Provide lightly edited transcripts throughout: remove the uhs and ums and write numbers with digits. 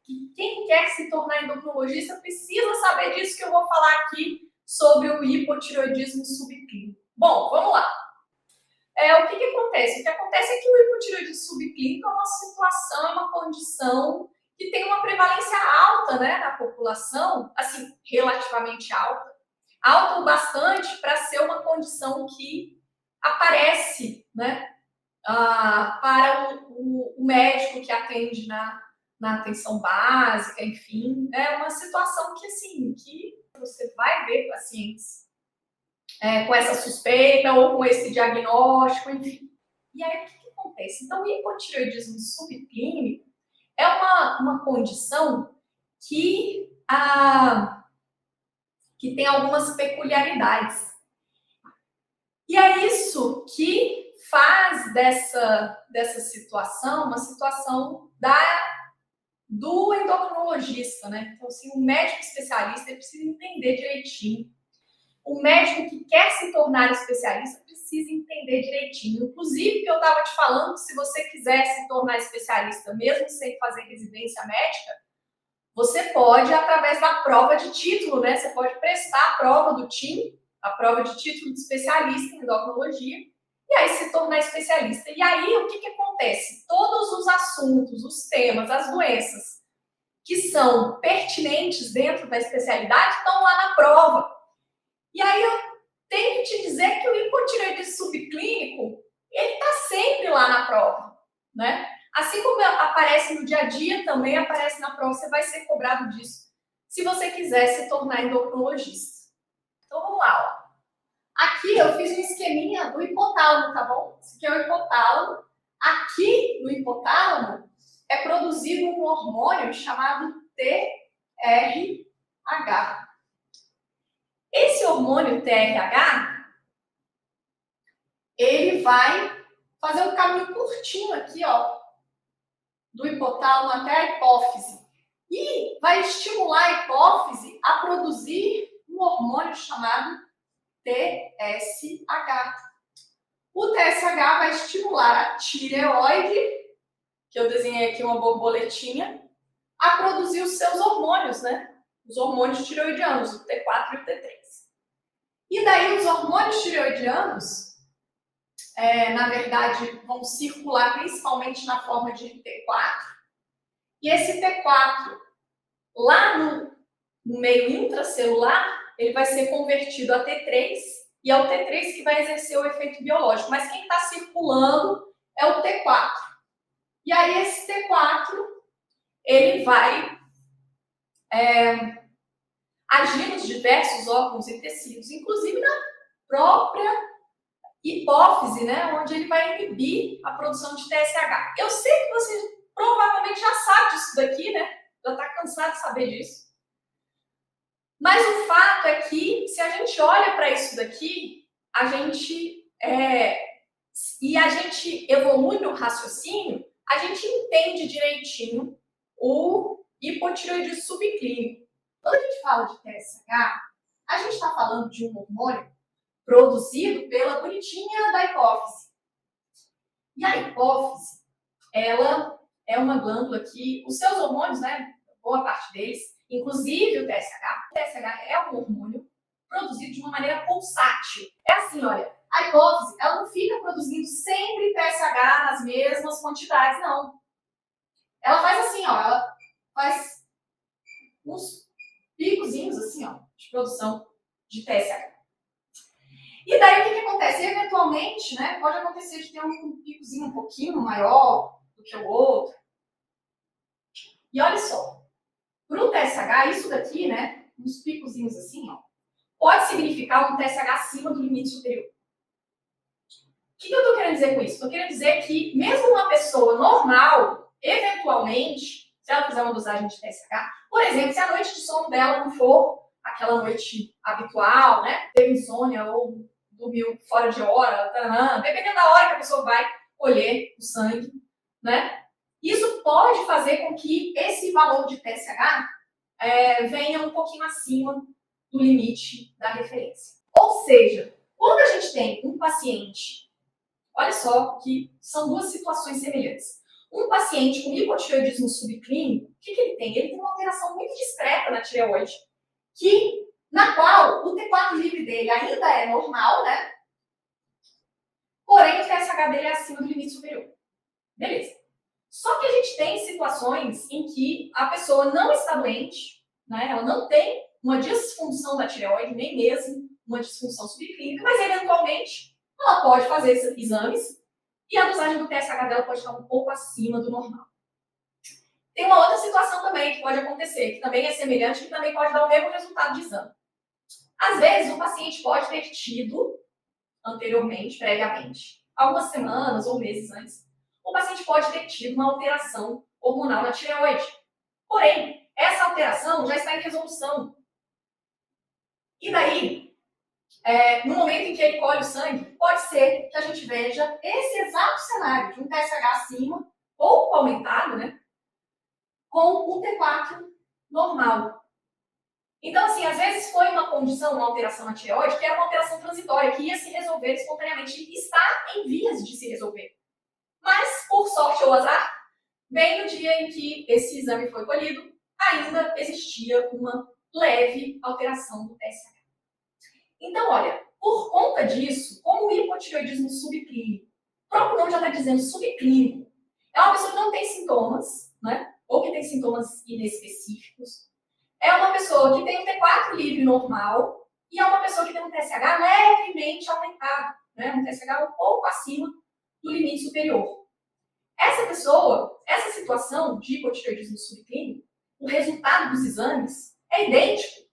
que quem quer se tornar endocrinologista precisa saber disso que eu vou falar aqui sobre o hipotireoidismo subclínico. Bom, vamos lá. O que acontece? O que acontece é que o hipotireoidismo subclínico é uma situação, é uma condição que tem uma prevalência alta, né, na população, assim, relativamente alta. Alta o bastante para ser uma condição que aparece, né, para o médico que atende na atenção básica, enfim. É uma situação que, assim, que você vai ver pacientes com essa suspeita ou com esse diagnóstico, enfim. E aí, o que acontece? Então, o hipotireoidismo subclínico é uma condição que tem algumas peculiaridades. E é isso que faz dessa situação uma situação do endocrinologista, né? Então, assim, o médico especialista precisa entender direitinho. O médico que quer se tornar especialista precisa entender direitinho. Inclusive, eu estava te falando que se você quiser se tornar especialista, mesmo sem fazer residência médica, você pode, através da prova de título, né? Você pode prestar a prova do TIM, a prova de título de especialista em endocrinologia, e aí se tornar especialista. E aí, o que acontece? Todos os assuntos, os temas, as doenças que são pertinentes dentro da especialidade estão lá na prova. E aí, eu tenho que te dizer que o hipotireoidismo subclínico, ele está sempre lá na prova, né? Assim como aparece no dia a dia, também aparece na prova, você vai ser cobrado disso, se você quiser se tornar endocrinologista. Então, vamos lá, ó. Aqui eu fiz um esqueminha do hipotálamo, tá bom? Esse aqui é o hipotálamo. Aqui no hipotálamo é produzido um hormônio chamado TRH. Esse hormônio TRH, ele vai fazer um caminho curtinho aqui, ó, do hipotálamo até a hipófise. E vai estimular a hipófise a produzir um hormônio chamado TSH. O TSH vai estimular a tireoide, que eu desenhei aqui uma borboletinha, a produzir os seus hormônios, né? Os hormônios tireoidianos, o T4 e o T3. E daí os hormônios tireoidianos, na verdade, vão circular principalmente na forma de T4. E esse T4, lá no meio intracelular, ele vai ser convertido a T3, e é o T3 que vai exercer o efeito biológico. Mas quem está circulando é o T4. E aí esse T4, ele vai agir nos diversos órgãos e tecidos, inclusive na própria hipófise, né, onde ele vai inibir a produção de TSH. Eu sei que você provavelmente já sabe disso daqui, né? Já está cansado de saber disso. Mas o fato é que, se a gente olha para isso daqui, a gente evolui no raciocínio, a gente entende direitinho o hipotireoidismo subclínico. Quando a gente fala de TSH, a gente está falando de um hormônio produzido pela bonitinha da hipófise. E a hipófise, ela é uma glândula que os seus hormônios, né, boa parte deles, inclusive o TSH é um hormônio produzido de uma maneira pulsátil. É assim, olha, a hipófise, ela não fica produzindo sempre TSH nas mesmas quantidades, não. Ela faz assim, ó, ela faz uns picozinhos assim, ó, de produção de TSH. E daí, o que acontece? Eventualmente, né, pode acontecer de ter um picozinho um pouquinho maior do que o outro. E olha só, para o TSH, isso daqui, né, uns picozinhos assim, ó, pode significar um TSH acima do limite superior. O que eu estou querendo dizer com isso? Estou querendo dizer que, mesmo uma pessoa normal, eventualmente, se ela fizer uma dosagem de TSH, por exemplo, se a noite de sono dela não for aquela noite habitual, né, teve insônia ou dormiu fora de hora, dependendo da hora que a pessoa vai colher o sangue, né? Isso pode fazer com que esse valor de TSH venha um pouquinho acima do limite da referência. Ou seja, quando a gente tem um paciente, olha só que são duas situações semelhantes. Um paciente com hipotireoidismo subclínico, o que ele tem? Ele tem uma alteração muito discreta na tireoide, na qual o T4 livre dele ainda é normal, né? Porém, o TSH dele é acima do limite superior. Beleza. Só que a gente tem situações em que a pessoa não está doente, né? Ela não tem uma disfunção da tireoide, nem mesmo uma disfunção subclínica, mas eventualmente ela pode fazer esses exames e a dosagem do TSH dela pode estar um pouco acima do normal. Tem uma outra situação também que pode acontecer, que também é semelhante, que também pode dar o mesmo resultado de exame. Às vezes, o paciente pode ter tido anteriormente, previamente, algumas semanas ou meses antes, o paciente pode ter tido uma alteração hormonal na tireoide. Porém, essa alteração já está em resolução. E daí, no momento em que ele colhe o sangue, pode ser que a gente veja esse exato cenário de um TSH acima, pouco aumentado, né? Com um T4 normal. Então, assim, às vezes foi uma condição, uma alteração na tireoide, que era uma alteração transitória, que ia se resolver espontaneamente e está em vias de se resolver. Mas, por sorte ou azar, bem no dia em que esse exame foi colhido, ainda existia uma leve alteração do TSH. Então, olha, por conta disso, como o hipotireoidismo subclínico, o próprio nome já está dizendo subclínico, é uma pessoa que não tem sintomas, né? Ou que tem sintomas inespecíficos. É uma pessoa que tem um T4 livre normal e é uma pessoa que tem um TSH levemente aumentado, né? Um TSH um pouco acima do limite superior. Essa pessoa, essa situação de hipotireoidismo subclínico, o resultado dos exames é idêntico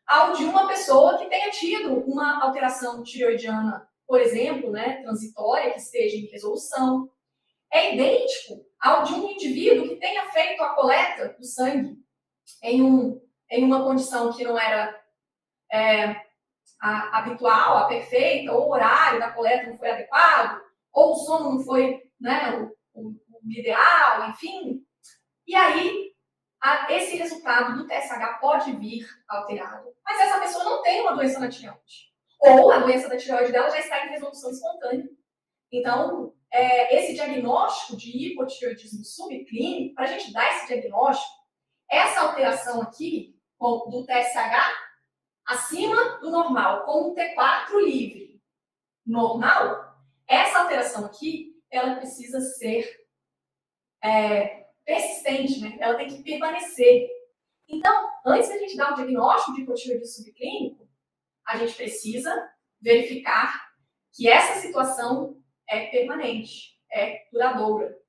ao de uma pessoa que tenha tido uma alteração tireoidiana, por exemplo, né, transitória, que esteja em resolução. É idêntico ao de um indivíduo que tenha feito a coleta do sangue em uma condição que não era a habitual, a perfeita, ou o horário da coleta não foi adequado, ou o sono não foi, né, o ideal, enfim. E aí, esse resultado do TSH pode vir alterado. Mas essa pessoa não tem uma doença na tireoide. Ou a doença da tireoide dela já está em resolução espontânea. Então, esse diagnóstico de hipotireoidismo subclínico, para a gente dar esse diagnóstico, essa alteração aqui, do TSH acima do normal, com o T4 livre normal, essa alteração aqui, ela precisa ser persistente, né? Ela tem que permanecer. Então, antes da gente dar o diagnóstico de hipotireoidismo subclínico, a gente precisa verificar que essa situação é permanente, é duradoura.